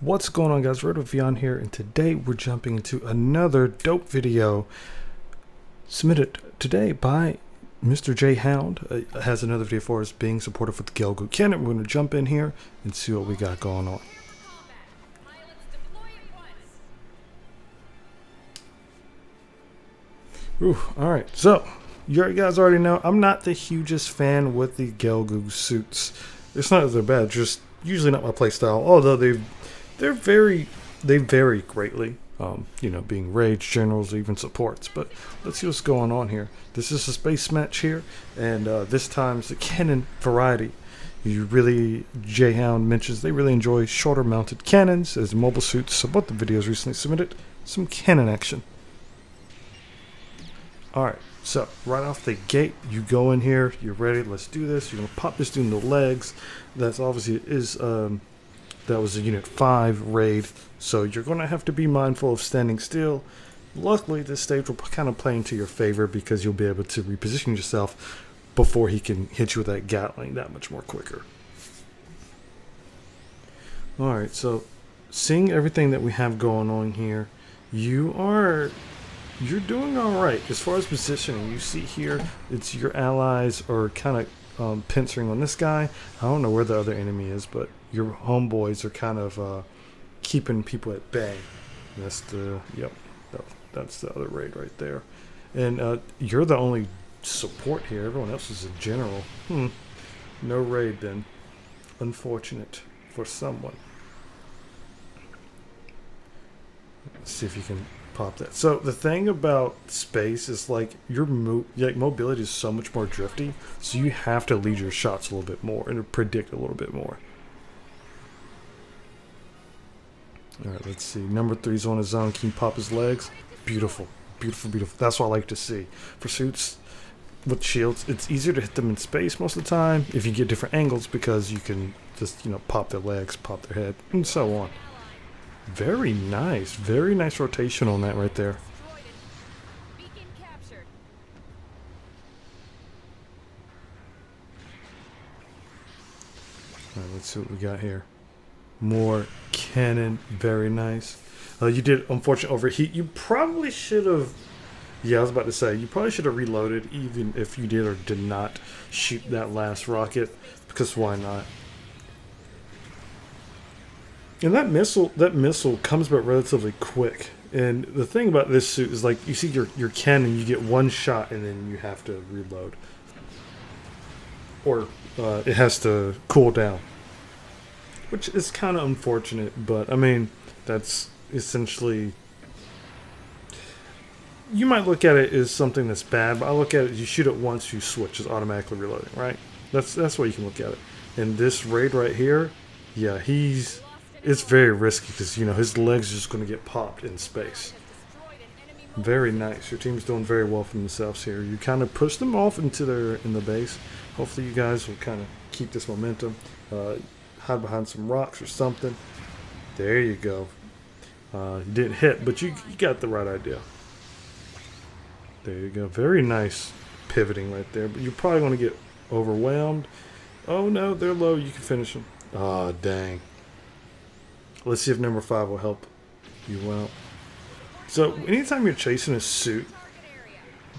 What's going on, guys? RedWolfVion here, and today we're jumping into another dope video submitted today by Mr. JHound. Has another video for us being supportive with the Gelgoog cannon. We're going to jump in here and see what we got going on. Ooh, alright, so you guys already know I'm not the hugest fan with the Gelgoog suits. It's not that they're bad, just usually not my playstyle, although they vary greatly, being rage, generals, even supports. But let's see what's going on here. This is a space match here, and this time it's the cannon variety. JHound mentions they really enjoy shoulder mounted cannons as mobile suits, so both the videos recently submitted some cannon action. Alright, so right off the gate, you go in here, you're ready, let's do this. You're going to pop this dude in the legs. That's obviously that was a Unit 5 raid, so you're going to have to be mindful of standing still. Luckily, this stage will kind of play into your favor because you'll be able to reposition yourself before he can hit you with that Gatling that much more quicker. Alright, so seeing everything that we have going on here, you're doing alright. As far as positioning, you see here, it's your allies are kind of pincering on this guy. I don't know where the other enemy is, but your homeboys are kind of keeping people at bay. That's the that's the other raid right there. And you're the only support here. Everyone else is a general. No raid then. Unfortunate for someone. Let's see if you can pop that. So the thing about space is like your mobility is so much more drifty, so you have to lead your shots a little bit more and predict a little bit more. Alright, let's see. Number 3's on his own. Can you pop his legs? Beautiful. Beautiful, beautiful. That's what I like to see. For suits with shields, it's easier to hit them in space most of the time if you get different angles because you can just, pop their legs, pop their head, and so on. Very nice rotation on that right there. Alright, let's see what we got here. More cannon, very nice. You did unfortunately overheat. You probably should have, I was about to say, you probably should have reloaded even if you did or did not shoot that last rocket, because why not? And that missile comes back relatively quick. And the thing about this suit is, like, you see your cannon, you get one shot and then you have to reload. Or it has to cool down. Which is kind of unfortunate, but I mean, that's essentially... You might look at it as something that's bad, but I look at it as you shoot it once, you switch, it's automatically reloading, right? That's the way you can look at it. And this raid right here, yeah, it's very risky because, his legs are just going to get popped in space. Very nice. Your team's doing very well for themselves here. You kind of push them off in the base. Hopefully you guys will kind of keep this momentum. Hide behind some rocks or something. There you go. You didn't hit, but you got the right idea. There you go. Very nice pivoting right there. But you're probably going to get overwhelmed. Oh no, they're low. You can finish them. Ah, dang. Let's see if number 5 will help you out. So anytime you're chasing a suit,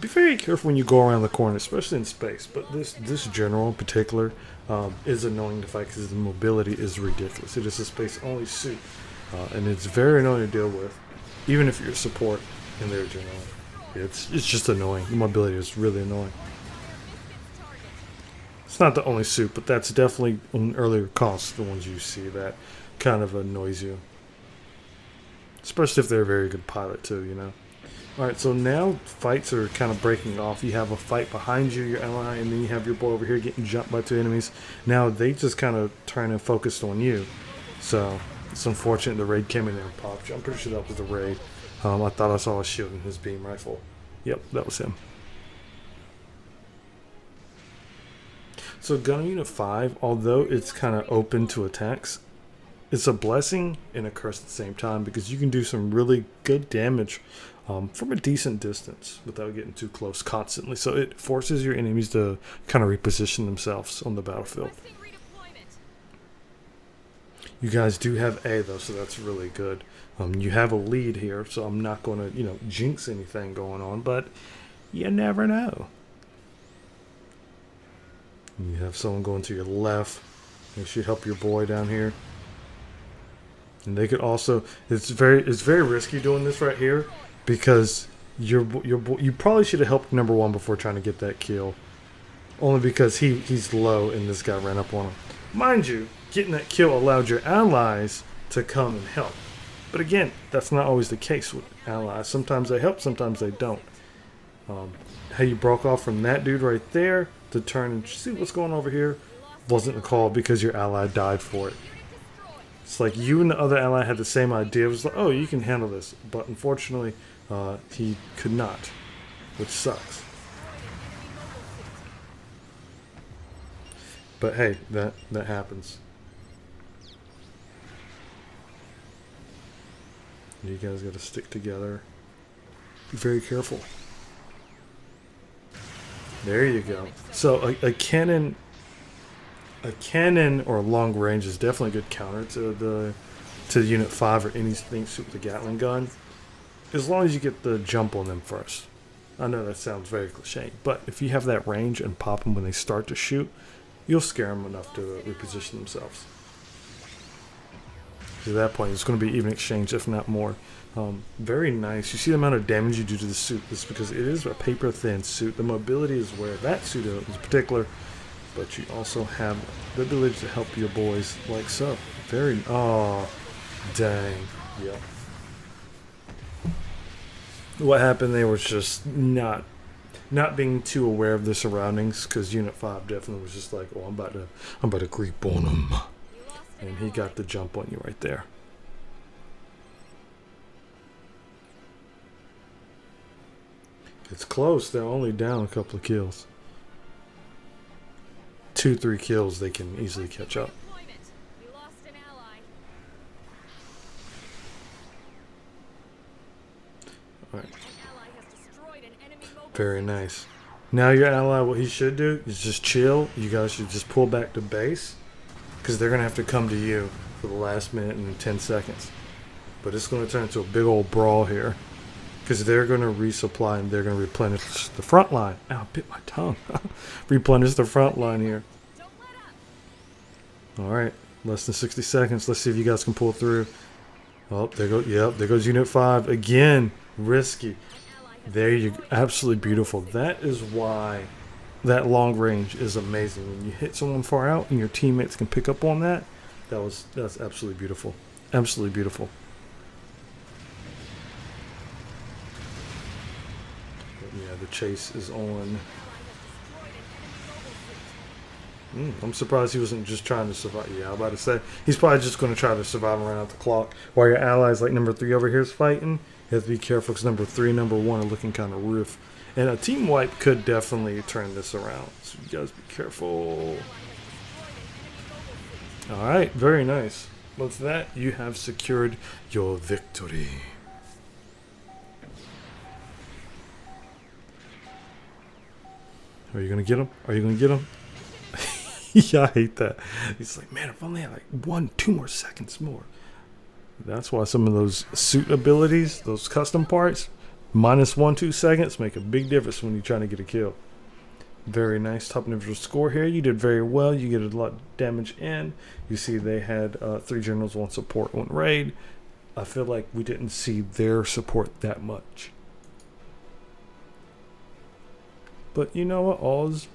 be very careful when you go around the corner, especially in space. But this general in particular is annoying to fight because the mobility is ridiculous. It is a space-only suit, and it's very annoying to deal with, even if you're support in their general. It's just annoying. The mobility is really annoying. It's not the only suit, but that's definitely on earlier costs, the ones you see that kind of annoys you. Especially if they're a very good pilot too, Alright, so now fights are kind of breaking off. You have a fight behind you, your ally, and then you have your boy over here getting jumped by 2 enemies. Now they just kind of turn and focused on you. So it's unfortunate the raid came in there and popped you. I'm pretty sure that was the raid. I thought I saw a shield in his beam rifle. Yep, that was him. So Gunner Unit 5, although it's kind of open to attacks, it's a blessing and a curse at the same time because you can do some really good damage from a decent distance without getting too close constantly. So it forces your enemies to kind of reposition themselves on the battlefield. You guys do have A though, so that's really good. You have a lead here, so I'm not going to, jinx anything going on, but you never know. You have someone going to your left. They should help your boy down here. And they could also, it's very risky doing this right here because you probably should have helped number one before trying to get that kill. Only because he's low and this guy ran up on him. Mind you, getting that kill allowed your allies to come and help. But again, that's not always the case with allies. Sometimes they help, sometimes they don't. How you broke off from that dude right there to turn and see what's going on over here wasn't a call because your ally died for it. It's like you and the other ally had the same idea. It was like, oh, you can handle this. But unfortunately, he could not, which sucks. But hey, that happens. You guys got to stick together. Be very careful. There you go. So a cannon or long range is definitely a good counter to Unit 5 or anything with the Gatling gun, as long as you get the jump on them first. I know that sounds very cliche, but if you have that range and pop them when they start to shoot, you'll scare them enough to reposition themselves. At that point, it's going to be even exchange, if not more. Very nice. You see the amount of damage you do to the suit. This is because it is a paper-thin suit. The mobility is where that suit is in particular, but you also have the ability to help your boys like so. Very, oh, dang, yep. What happened there was just not being too aware of the surroundings, because Unit 5 definitely was just like, oh, I'm about to creep on him. And he got the jump on you right there. It's close. They're only down a couple of kills. 2-3 kills, they can easily catch up. All right. Very nice. Now your ally, what he should do is just chill. You guys should just pull back to base, because they're going to have to come to you for the last minute and 10 seconds. But it's going to turn into a big old brawl here, because they're going to resupply and they're going to replenish the front line. Ow, I bit my tongue. Replenish the front line here. All right, less than 60 seconds. Let's see if you guys can pull through. Oh, there goes, yep, there goes Unit 5. Again, risky. There you go. Absolutely beautiful. That is why that long range is amazing. When you hit someone far out and your teammates can pick up on that, that's absolutely beautiful. Absolutely beautiful. But yeah, the chase is on. I'm surprised he wasn't just trying to survive. Yeah, I'm about to say he's probably just going to try to survive and run out the clock while your allies like number 3 over here is fighting. You have to be careful because number 3 and number 1 are looking kind of rough. And a team wipe could definitely turn this around. So you guys be careful. Alright, very nice. With that, you have secured your victory. Are you going to get him? Are you going to get him? Yeah, I hate that. He's like, man, if only I had like 1-2 more seconds more. That's why some of those suit abilities, those custom parts, minus 1-2 seconds make a big difference when you're trying to get a kill. Very nice top individual score here. You did very well. You get a lot of damage in. You see they had 3 generals, 1 support, 1 raid. I feel like we didn't see their support that much. But you know what? All is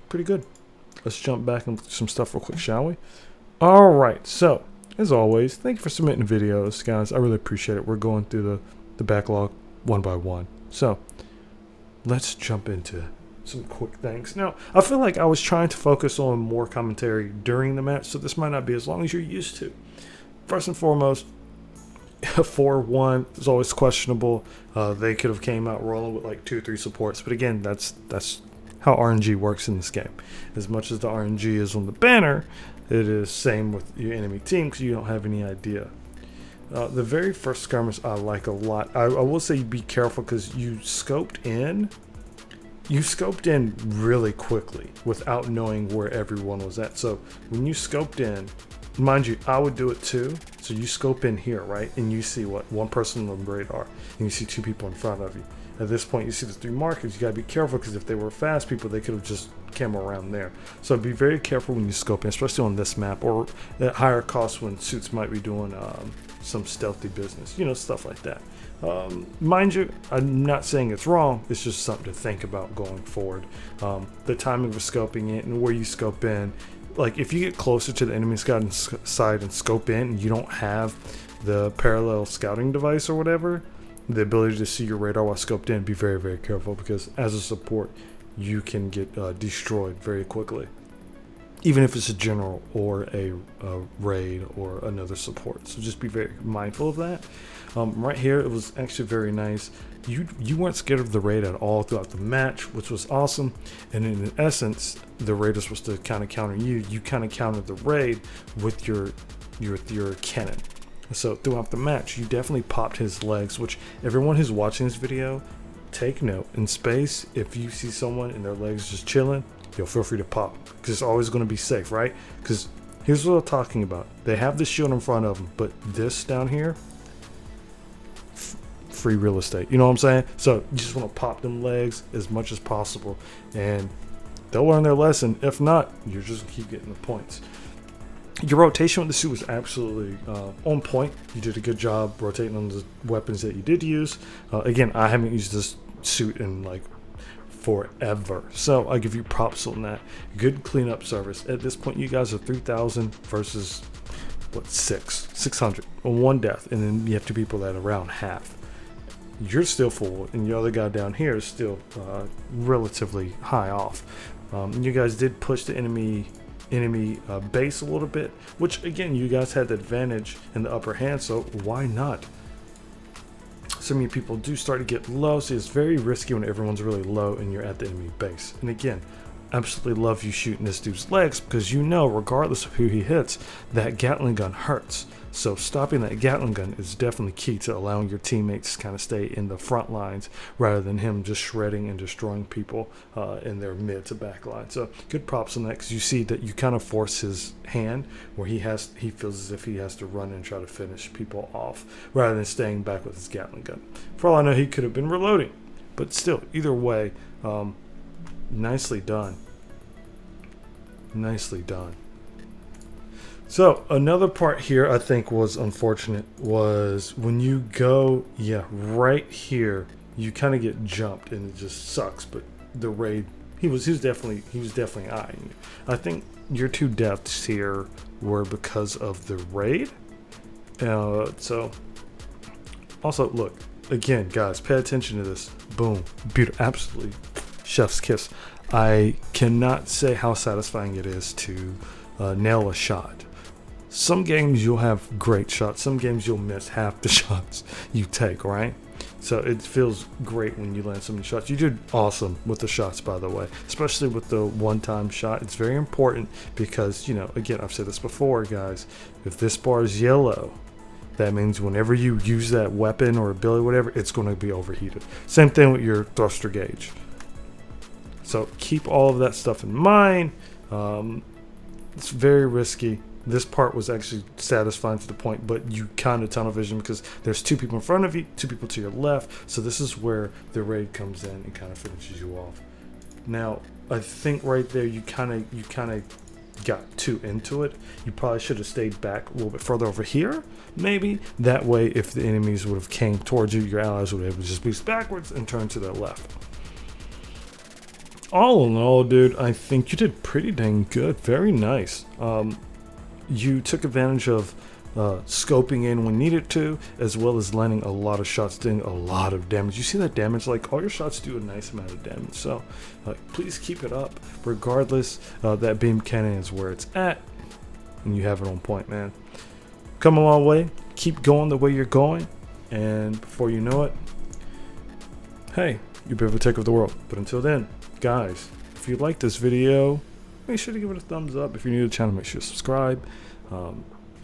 pretty good. Let's jump back and do some stuff real quick, shall we? Alright, so as always, thank you for submitting videos, guys. I really appreciate it. We're going through the backlog one by one. So let's jump into some quick things. Now, I feel like I was trying to focus on more commentary during the match, so this might not be as long as you're used to. First and foremost, 4-1 is always questionable. They could have came out rolling with like 2-3 supports, but again, that's how RNG works in this game. As much as the RNG is on the banner, it is same with your enemy team because you don't have any idea. The very first skirmish I like a lot. I will say be careful because you scoped in really quickly without knowing where everyone was at. So when you scoped in, mind you, I would do it too. So you scope in here, right? And you see what? One person on the radar, and you see two people in front of you. At this point, you see the three markers. You gotta be careful, because if they were fast people, they could have just came around there. So be very careful when you scope in, especially on this map, or at higher cost when suits might be doing some stealthy business, you know, stuff like that. Mind you, I'm not saying it's wrong. It's just something to think about going forward. The timing of scoping it and where you scope in. Like if you get closer to the enemy scouting side and scope in, and you don't have the parallel scouting device or whatever, the ability to see your radar while scoped in, be very, very careful, because as a support, you can get destroyed very quickly. Even if it's a general or a raid or another support. So just be very mindful of that. Right here, it was actually very nice. You weren't scared of the raid at all throughout the match, which was awesome. And in essence, the raid was supposed to kind of counter you. You kind of countered the raid with your cannon. So throughout the match, you definitely popped his legs, which everyone who's watching this video, take note. In space, if you see someone and their legs just chilling, feel free to pop, because it's always going to be safe, right? Because here's what I'm talking about. They have the shield in front of them, but this down here, free real estate. You know what I'm saying? So you just want to pop them legs as much as possible, and they'll learn their lesson. If not, you're just going to keep getting the points. Your rotation with the suit was absolutely on point. You did a good job rotating on the weapons that you did use. Again, I haven't used this suit in like forever, so I give you props on that. Good cleanup service. At this point, you guys are 3,000 versus what, 600 on one death, and then you have two people that are around half. You're still full, and your other guy down here is still relatively high off. You guys did push the enemy base a little bit, which again, you guys had the advantage in the upper hand, so why not? So many people do start to get low, so it's very risky when everyone's really low and you're at the enemy base. And again, absolutely love you shooting this dude's legs, because you know, regardless of who he hits, that Gatling gun hurts. So stopping that Gatling gun is definitely key to allowing your teammates to kind of stay in the front lines, rather than him just shredding and destroying people in their mid to back line. So good props on that, because you see that you kind of force his hand where he feels as if he has to run and try to finish people off, rather than staying back with his Gatling gun. For all I know, he could have been reloading, but still, either way, nicely done. Nicely done. So another part here I think was unfortunate was when you go, right here, you kind of get jumped, and it just sucks. But the raid, he was definitely eyeing you. I think your two deaths here were because of the raid. So also, look, again, guys, pay attention to this. Boom, beautiful, absolutely chef's kiss. I cannot say how satisfying it is to nail a shot. Some games you'll have great shots, some games you'll miss half the shots you take, right? So it feels great when you land so many shots. You did awesome with the shots, by the way, especially with the one-time shot. It's very important because, you know, again, I've said this before, guys, if this bar is yellow, that means whenever you use that weapon or ability, whatever, it's going to be overheated. Same thing with your thruster gauge. So keep all of that stuff in mind. It's very risky. This part was actually satisfying to the point, but you kind of tunnel vision because there's two people in front of you, two people to your left. So this is where the raid comes in and kind of finishes you off. Now, I think right there you kind of got too into it. You probably should have stayed back a little bit further over here, maybe. That way, if the enemies would have came towards you, your allies would have able to just boost backwards and turn to their left. All in all, dude, I think you did pretty dang good. Very nice. You took advantage of scoping in when needed to, as well as landing a lot of shots, doing a lot of damage. You see that damage? Like, all your shots do a nice amount of damage. So, please keep it up. Regardless, that beam cannon is where it's at, and you have it on point, man. Come a long way. Keep going the way you're going, and before you know it, hey, you'll be able to take over the world. But until then, guys, if you like this video, make sure to give it a thumbs up. If you're new to the channel, make sure to subscribe.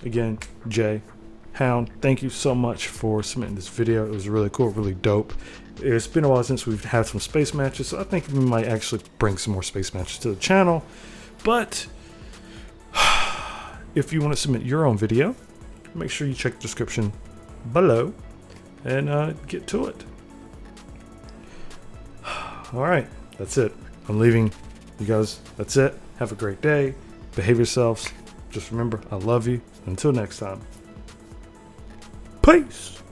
Again, JHound, thank you so much for submitting this video. It was really cool, really dope. It's been a while since we've had some space matches, so I think we might actually bring some more space matches to the channel. But if you want to submit your own video, make sure you check the description below and get to it. All right, that's it. I'm leaving. You guys, that's it. Have a great day. Behave yourselves. Just remember, I love you. Until next time. Peace.